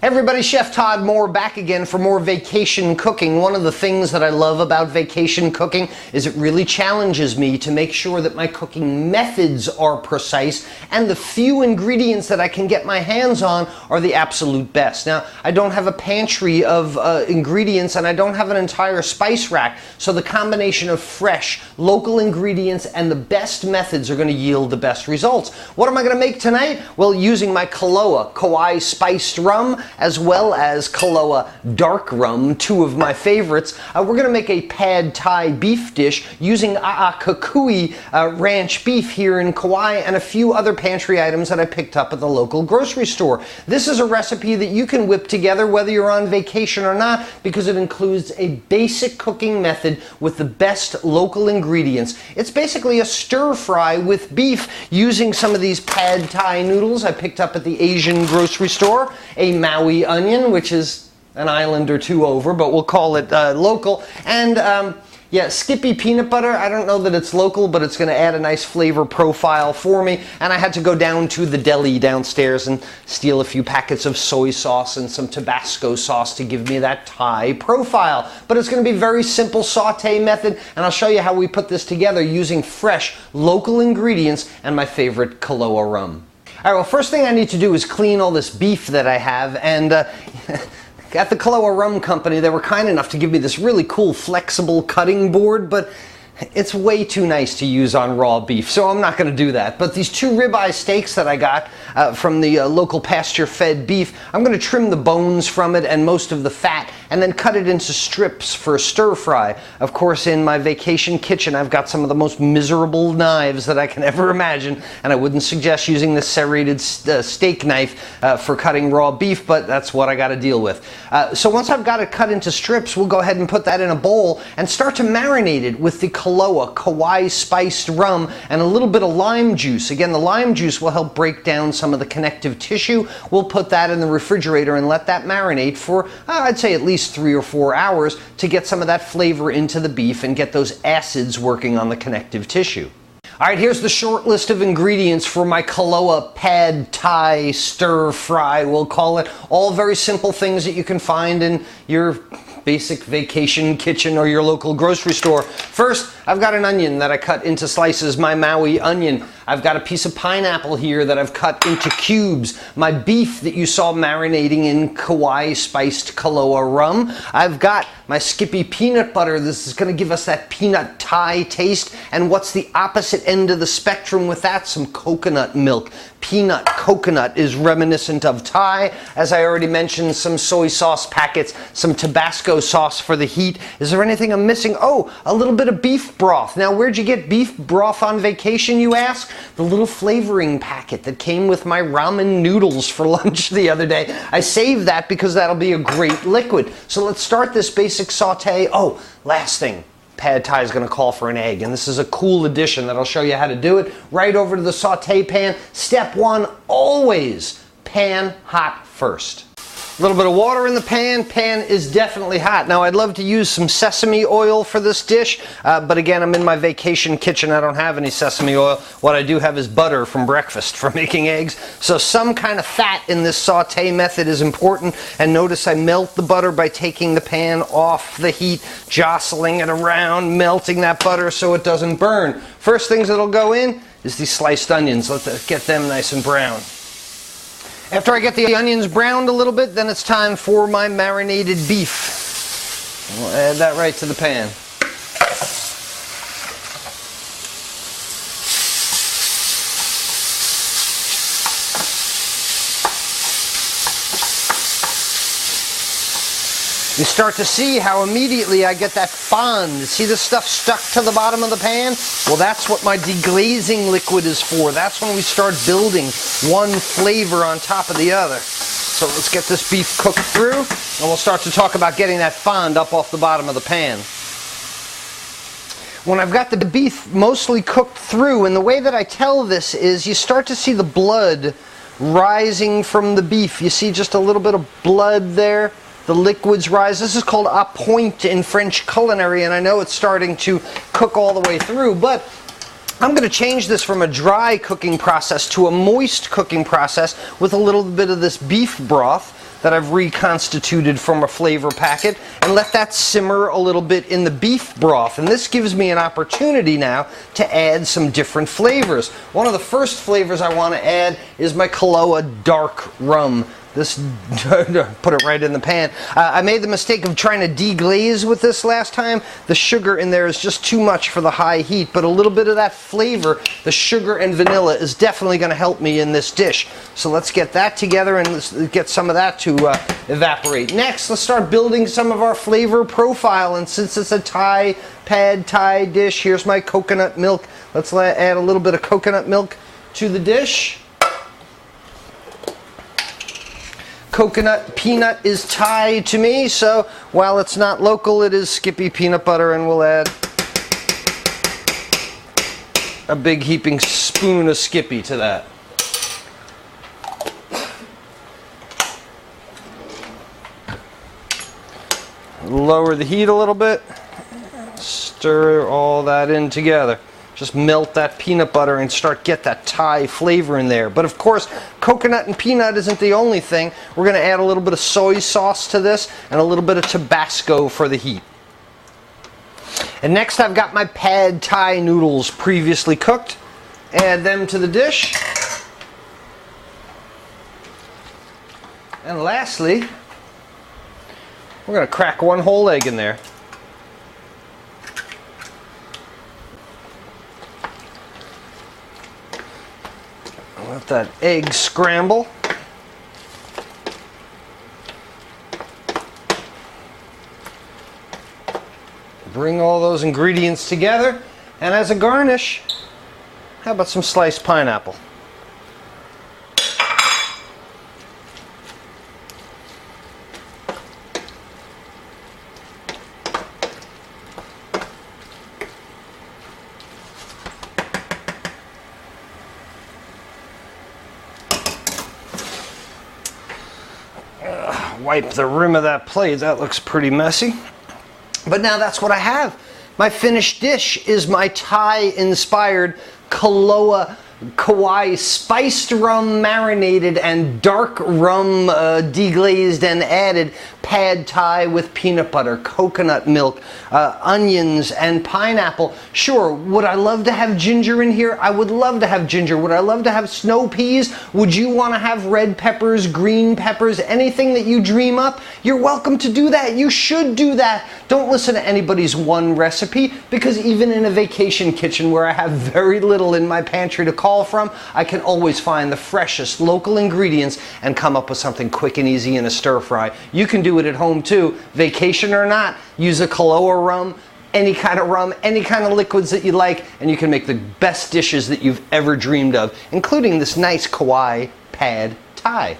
Everybody, Chef Todd Moore back again for more vacation cooking. One of the things that I love about vacation cooking is it really challenges me to make sure that my cooking methods are precise and the few ingredients that I can get my hands on are the absolute best. Now, I don't have a pantry of ingredients and I don't have an entire spice rack, so the combination of fresh, local ingredients and the best methods are going to yield the best results. What am I going to make tonight? Well, using my Kahlua Kauai spiced rum as well as Kahlua dark rum, two of my favorites. We're going to make a pad thai beef dish using A'akakui ranch beef here in Kauai and a few other pantry items that I picked up at the local grocery store. This is a recipe that you can whip together whether you're on vacation or not because it includes a basic cooking method with the best local ingredients. It's basically a stir fry with beef using some of these pad thai noodles I picked up at the Asian grocery store, a Maui onion, which is an island or two over, but we'll call it local, and yeah, Skippy peanut butter. I don't know that it's local, but it's going to add a nice flavor profile for me. And I had to go down to the deli downstairs and steal a few packets of soy sauce and some Tabasco sauce to give me that Thai profile. But it's going to be a very simple saute method, and I'll show you how we put this together using fresh, local ingredients and my favorite Kahlua rum. All right, well, first thing I need to do is clean all this beef that I have, and at the Kahlua Rum Company, they were kind enough to give me this really cool flexible cutting board, but it's way too nice to use on raw beef, so I'm not going to do that. But these two ribeye steaks that I got from the local pasture-fed beef, I'm going to trim the bones from it and most of the fat, and then cut it into strips for a stir fry. Of course, in my vacation kitchen, I've got some of the most miserable knives that I can ever imagine, and I wouldn't suggest using this serrated steak knife for cutting raw beef, but that's what I got to deal with. So once I've got it cut into strips, we'll go ahead and put that in a bowl and start to marinate it with the Kahlua Kauai spiced rum and a little bit of lime juice. Again, the lime juice will help break down some of the connective tissue. We'll put that in the refrigerator and let that marinate for, I'd say, at least 3 or 4 hours to get some of that flavor into the beef and get those acids working on the connective tissue. All right, here's the short list of ingredients for my Kahlua pad thai stir fry, we'll call it. All very simple things that you can find in your basic vacation kitchen or your local grocery store. First, I've got an onion that I cut into slices, my Maui onion. I've got a piece of pineapple here that I've cut into cubes. My beef that you saw marinating in Kauai spiced Kahlua rum. I've got my Skippy peanut butter. This is going to give us that peanut Thai taste. And what's the opposite end of the spectrum with that? Some coconut milk. Peanut coconut is reminiscent of Thai. As I already mentioned, some soy sauce packets, some Tabasco sauce for the heat. Is there anything I'm missing? Oh, a little bit of beef broth. Now, where'd you get beef broth on vacation, you ask? The little flavoring packet that came with my ramen noodles for lunch the other day. I saved that because that'll be a great liquid. So let's start this basic saute. Oh, last thing. Pad thai is going to call for an egg, and this is a cool addition that I'll show you how to do it. Right over to the saute pan. Step one, always pan hot first. A little bit of water in the pan. Pan is definitely hot. Now, I'd love to use some sesame oil for this dish, but again, I'm in my vacation kitchen. I don't have any sesame oil. What I do have is butter from breakfast for making eggs. So some kind of fat in this saute method is important. And notice I melt the butter by taking the pan off the heat, jostling it around, melting that butter so it doesn't burn. First things that'll go in is these sliced onions. Let's get them nice and brown. After I get the onions browned a little bit, then it's time for my marinated beef. We'll add that right to the pan. You start to see how immediately I get that fond. See the stuff stuck to the bottom of the pan? Well, that's what my deglazing liquid is for. That's when we start building one flavor on top of the other. So let's get this beef cooked through, and we'll start to talk about getting that fond up off the bottom of the pan. When I've got the beef mostly cooked through, and the way that I tell this is you start to see the blood rising from the beef. You see just a little bit of blood there. The liquids rise. This is called a point in French culinary, and I know it's starting to cook all the way through, but I'm going to change this from a dry cooking process to a moist cooking process with a little bit of this beef broth. that I've reconstituted from a flavor packet and let that simmer a little bit in the beef broth. And this gives me an opportunity now to add some different flavors. One of the first flavors I want to add is my Kahlua dark rum. This, put it right in the pan. I made the mistake of trying to deglaze with this last time. The sugar in there is just too much for the high heat, but a little bit of that flavor, the sugar and vanilla, is definitely going to help me in this dish. So let's get that together and let's get some of that to evaporate. Next, let's start building some of our flavor profile. And since it's a pad Thai dish, here's my coconut milk. Let's add a little bit of coconut milk to the dish. Coconut peanut is Thai to me, so while it's not local, it is Skippy peanut butter, and we'll add a big heaping spoon of Skippy to that. Lower the heat a little bit, stir all that in together. Just melt that peanut butter and get that Thai flavor in there. But of course, coconut and peanut isn't the only thing. We're going to add a little bit of soy sauce to this and a little bit of Tabasco for the heat. And next I've got my pad Thai noodles previously cooked. Add them to the dish. And lastly, we're going to crack one whole egg in there. Let that egg scramble. Bring all those ingredients together, and as a garnish, how about some sliced pineapple? Wipe the rim of that plate. That looks pretty messy. But now that's what I have. My finished dish is my Thai-inspired Kahlua Kauai spiced rum marinated and dark rum deglazed and added pad Thai with peanut butter, coconut milk, onions, and pineapple. Sure, would I love to have ginger in here? I would love to have ginger. Would I love to have snow peas? Would you want to have red peppers, green peppers, anything that you dream up? You're welcome to do that. You should do that. Don't listen to anybody's one recipe, because even in a vacation kitchen where I have very little in my pantry to call from, I can always find the freshest local ingredients and come up with something quick and easy in a stir fry. You can do it at home too, vacation or not. Use a Kahlua rum, any kind of liquids that you like, and you can make the best dishes that you've ever dreamed of, including this nice Kauai pad Thai.